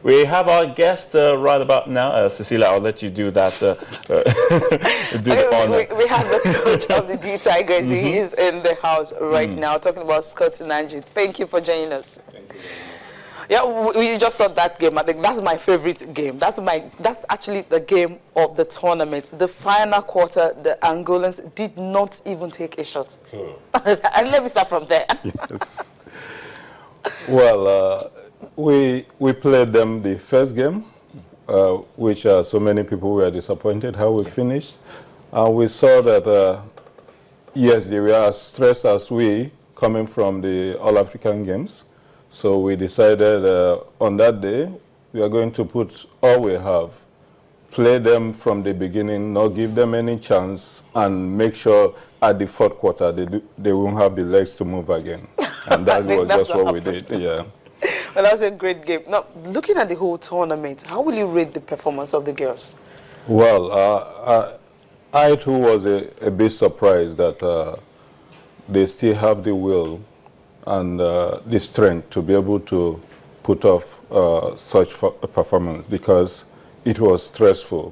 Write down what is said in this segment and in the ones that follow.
We have our guest right about now. Cecilia, I'll let you do that. We have the coach of the D Tigers. He is in the house right now, talking about Scott Nnaji. Thank you for joining us. Thank you very much. Yeah, we just saw that game. I think that's my favorite game. That's actually the game of the tournament. The final quarter, the Angolans did not even take a shot. And let me start from there. Yes. Well, we played them the first game, which so many people were disappointed how we finished. We saw that, yes, they were as stressed as we coming from the All-African Games. So we decided on that day, we are going to put all we have, play them from the beginning, not give them any chance, and make sure at the fourth quarter they won't have the legs to move again. And that was just what we did, yeah. Well, that was a great game. Now, looking at the whole tournament, how will you rate the performance of the girls? Well, I too was a bit surprised that they still have the will and the strength to be able to put off such a performance, because it was stressful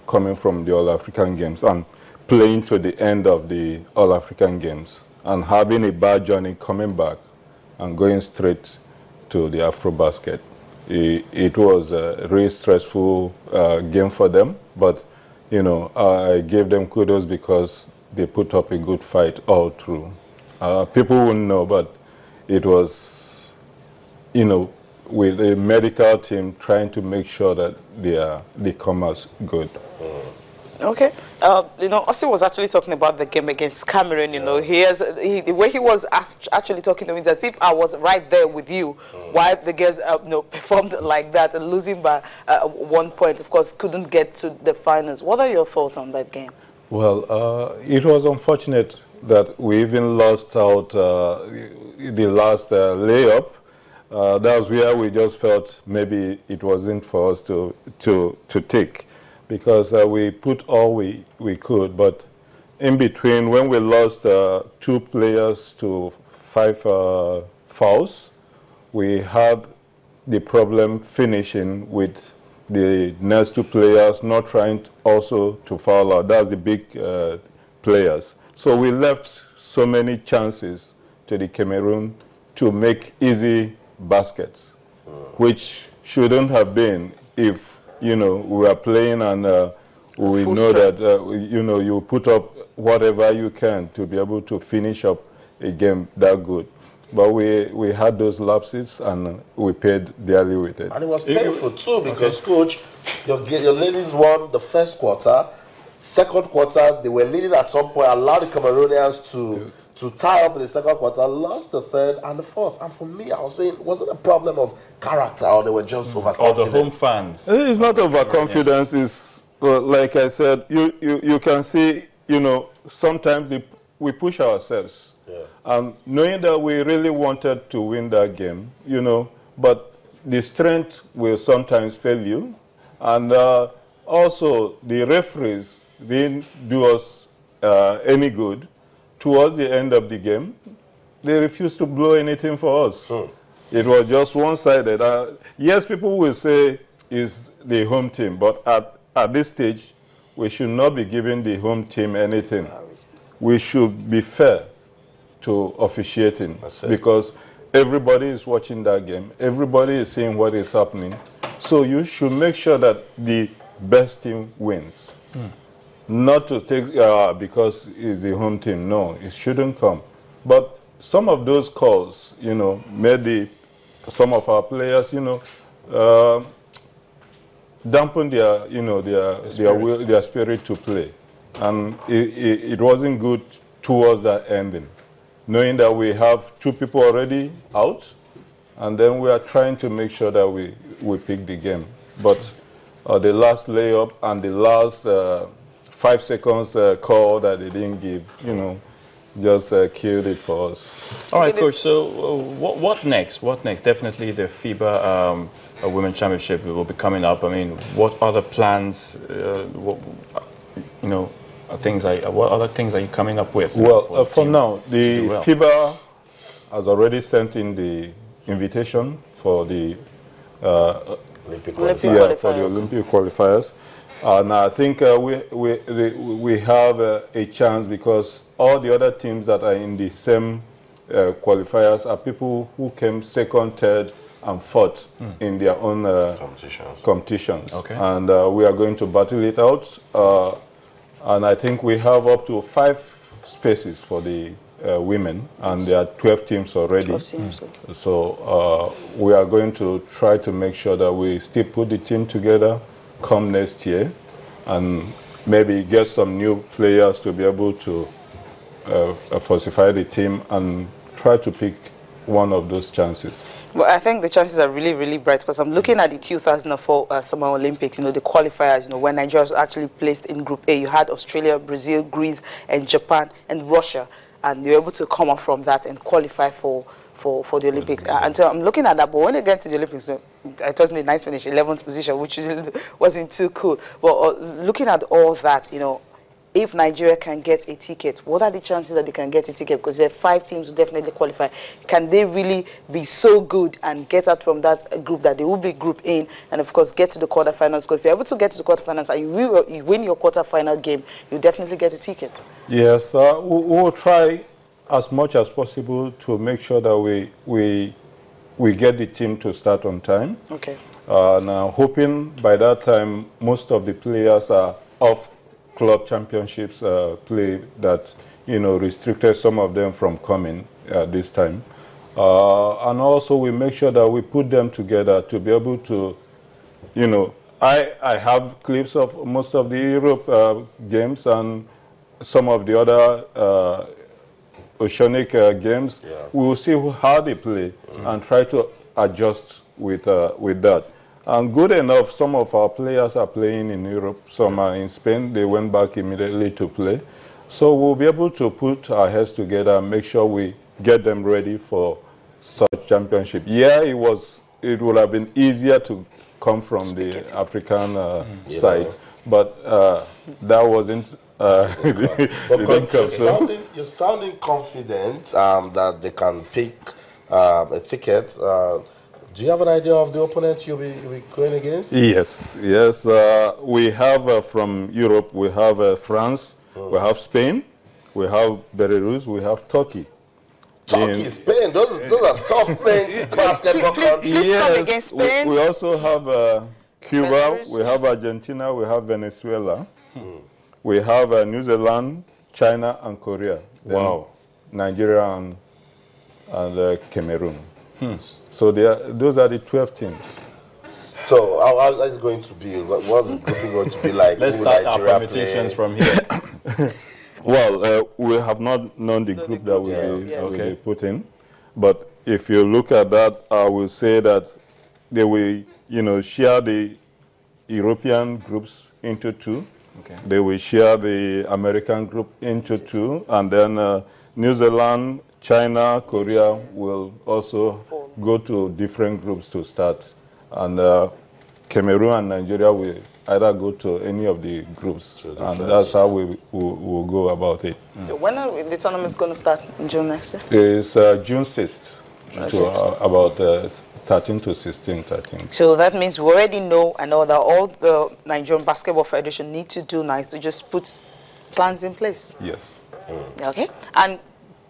coming from the All-African Games and playing to the end of the All-African Games and having a bad journey coming back and going straight to the Afrobasket. It was a really stressful game for them, but you know, I gave them kudos because they put up a good fight all through. People wouldn't know, but it was, you know, with a medical team trying to make sure that they come as good. Okay. You know, Austin was actually talking about the game against Cameroon. You know, the way he was actually talking to me is as if I was right there with you while the girls you know, performed like that and losing by 1 point. Of course, couldn't get to the finals. What are your thoughts on that game? Well, it was unfortunate that we even lost out the last layup. That's where we just felt maybe it wasn't for us to take, because we put all we could. But in between, when we lost 2 players to 5 fouls, we had the problem finishing with the next 2 players not trying also to foul out. That's the big players. So we left so many chances to the Cameroon to make easy baskets, which shouldn't have been if, you know, we are playing and we know that, you know, you put up whatever you can to be able to finish up a game that good. But we had those lapses and we paid dearly with it. And it was painful too, because coach, your ladies won the first quarter. Second quarter, they were leading at some point, allowed the Cameroonians to tie up in the second quarter, lost the third and the fourth. And for me, I was saying, was it a problem of character, or they were just overconfident? Or the home fans? It's not overconfidence. It's, like I said, you can see, you know, sometimes we push ourselves. Yeah. Knowing that we really wanted to win that game, you know, but the strength will sometimes fail you. And also, the referees didn't do us any good. Towards the end of the game, they refused to blow anything for us. It was just one-sided. Yes, people will say it's the home team, but at this stage, we should not be giving the home team anything. We should be fair to officiating, because everybody is watching that game. Everybody is seeing what is happening. So you should make sure that the best team wins. Not to take, because it's the home team. No, it shouldn't come. But some of those calls, you know, made some of our players, you know, dampen their, you know, their spirit to play. And it wasn't good towards that ending, knowing that we have 2 people already out, and then we are trying to make sure that we pick the game. But the last layup and the last 5 seconds call that they didn't give, you know, just killed it for us. All right, Coach, so what next? What next? Definitely the FIBA Women's Championship will be coming up. I mean, what other plans, you know, what other things are you coming up with? Well, for now, the FIBA has already sent in the invitation for the Olympic qualifiers. Yeah, for the Olympic qualifiers. And I think we have a chance because all the other teams that are in the same qualifiers are people who came second, third, and fourth in their own competitions. Okay. And we are going to battle it out. And I think we have up to 5 spaces for the women, and there are 12 teams already. 12 teams, okay. So we are going to try to make sure that we still put the team together come next year, and maybe get some new players to be able to falsify the team and try to pick one of those chances. Well, I think the chances are really, really bright because I'm looking at the 2004 Summer Olympics, the qualifiers, when Nigeria was actually placed in Group A. You had Australia, Brazil, Greece, and Japan, and Russia, and they were able to come up from that and qualify for the Olympics. And so I'm looking at that, but when they get to the Olympics, it wasn't a nice finish, 11th position, which wasn't too cool. But looking at all that, if Nigeria can get a ticket, what are the chances that they can get a ticket? Because there are 5 teams who definitely qualify. Can they really be so good and get out from that group that they will be Group A and, of course, get to the quarterfinals? Because if you're able to get to the quarterfinals and you win your quarterfinal game, you definitely get a ticket. Yes, we will try as much as possible to make sure that we get the team to start on time. Okay. Now, hoping by that time most of the players are off club championships play that restricted some of them from coming this time, and also we make sure that we put them together to be able to, I have clips of most of the Europe games and some of the other oceanic games. Yeah. We will see how they play and try to adjust with that. And good enough, some of our players are playing in Europe, some are in Spain. They went back immediately to play. So we'll be able to put our heads together and make sure we get them ready for such championship. Yeah, it would have been easier to come from the African side, but that wasn't you're sounding confident that they can pick a ticket. Do you have an idea of the opponent you'll be going against? Yes. We have from Europe, we have France, we have Spain, we have Belarus, we have Turkey. Turkey, Spain, those are tough playing basketball countries. Please come against Spain. We also have Cuba, Belarus. We have Argentina, we have Venezuela, we have New Zealand, China, and Korea. Wow. Nigeria and Cameroon. So those are the 12 teams. So how is it going to be? What's the group going to be like? Let's start our permutations from here. Well, we have not known the group that will be put in. But if you look at that, I will say that they will, share the European groups into 2. Okay. They will share the American group into 2, and then New Zealand, China, Korea will also go to different groups to start. And Cameroon and Nigeria will either go to any of the groups. And that's how we will go about it. When are the tournaments going to start? In June next year? It's June 6th to about 13 to 16th, I think. So that means we already know that all the Nigerian Basketball Federation need to do now is to just put plans in place. Yes. Okay. And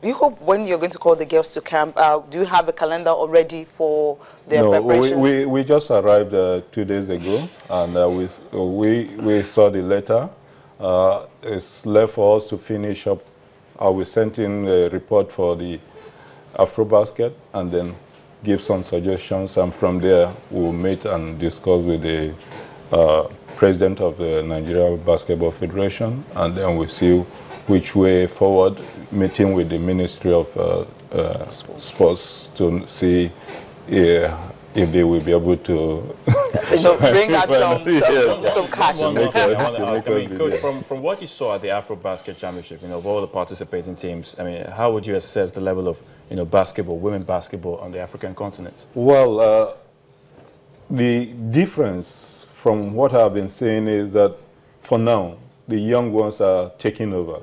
you hope when you're going to call the girls to camp, do you have a calendar already for their preparations? We just arrived 2 days ago, and we saw the letter. It's left for us to finish up. We sent in a report for the Afrobasket and then give some suggestions, and from there we'll meet and discuss with the president of the Nigeria Basketball Federation, and then we'll see which way forward, meeting with the Ministry of Sports to see if they will be able to bring out some cash. Coach, from what you saw at the Afrobasket Championship, of all the participating teams, how would you assess the level of basketball, women basketball on the African continent? Well, the difference from what I've been saying is that for now, the young ones are taking over.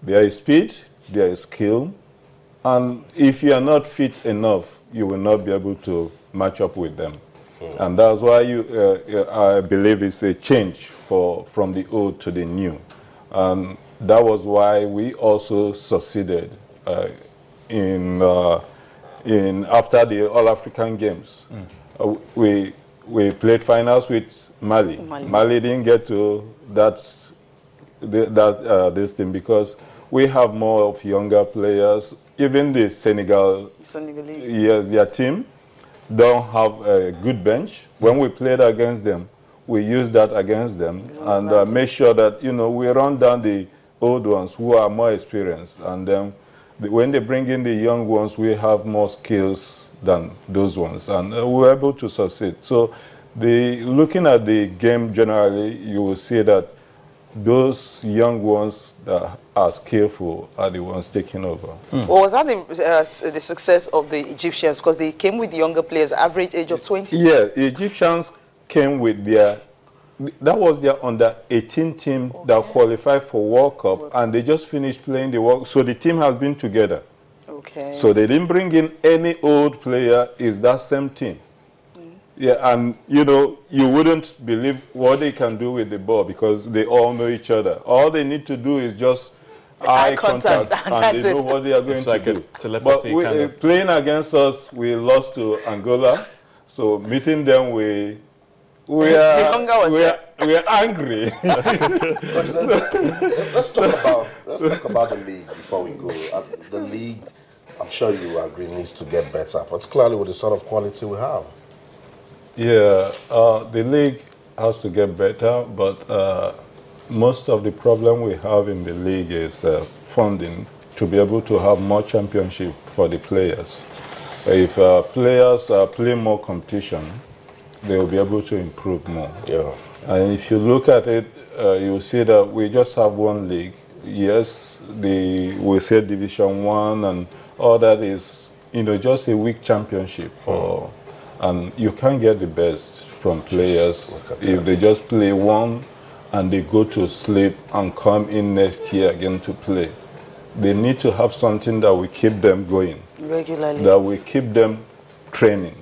There is speed, there is skill, and if you are not fit enough, you will not be able to match up with them. And that's why I believe it's a change from the old to the new. And that was why we also succeeded after the All-African Games. We played finals with Mali. Mali didn't get to this thing because we have more of younger players. Even the Senegalese, yes, their team don't have a good bench. When we played against them, we use that against them and make sure that, you know, we run down the old ones who are more experienced. And then when they bring in the young ones, we have more skills than those ones. And we're able to succeed. So looking at the game generally, you will see that those young ones that are skillful are the ones taking over. Well, was that the success of the Egyptians? Because they came with younger players, average age of 20? Yeah, the Egyptians came with that was their under-18 team that qualified for World Cup, and they just finished playing the World Cup. So the team has been together. Okay. So they didn't bring in any old player, it's that same team. Yeah, and you know, you wouldn't believe what they can do with the ball because they all know each other. All they need to do is just eye contact and they know what they are going to do. But playing against us, we lost to Angola. So meeting them, we are angry. let's talk about the league before we go. The league, I'm sure you agree, needs to get better, particularly with the sort of quality we have. Yeah, the league has to get better, but most of the problem we have in the league is funding to be able to have more championship for the players. If players play more competition, they will be able to improve more. Yeah. And if you look at it, you'll see that we just have one league. Yes, we say Division 1 and all that is, you know, just a weak championship. And you can't get the best from players if they just play one and they go to sleep and come in next year again to play. They need to have something that will keep them going. Regularly. That will keep them training.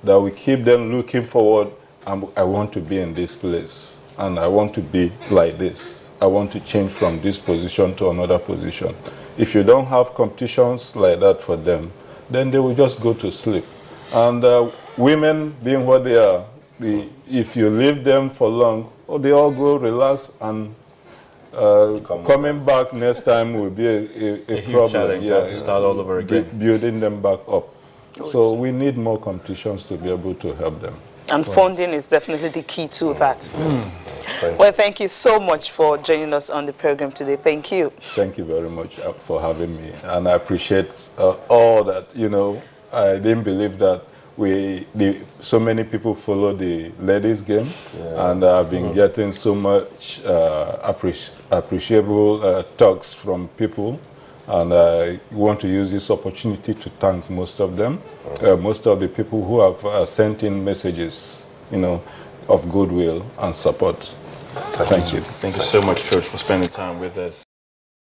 That will keep them looking forward. I want to be in this place. And I want to be like this. I want to change from this position to another position. If you don't have competitions like that for them, then they will just go to sleep. And women being what they are, if you leave them for long, they all go relax and coming back next time will be a huge problem. challenge. You have to start all over again. Building them back up. So we need more competitions to be able to help them. And funding is definitely the key to that. Well, thank you so much for joining us on the program today. Thank you. Thank you very much for having me. And I appreciate all that, you know, I didn't believe that so many people follow the ladies game, and I've been getting so much appreciable talks from people, and I want to use this opportunity to thank most of them, most of the people who have sent in messages, you know, of goodwill and support. Thank you. Thank you so much, Coach, for spending time with us.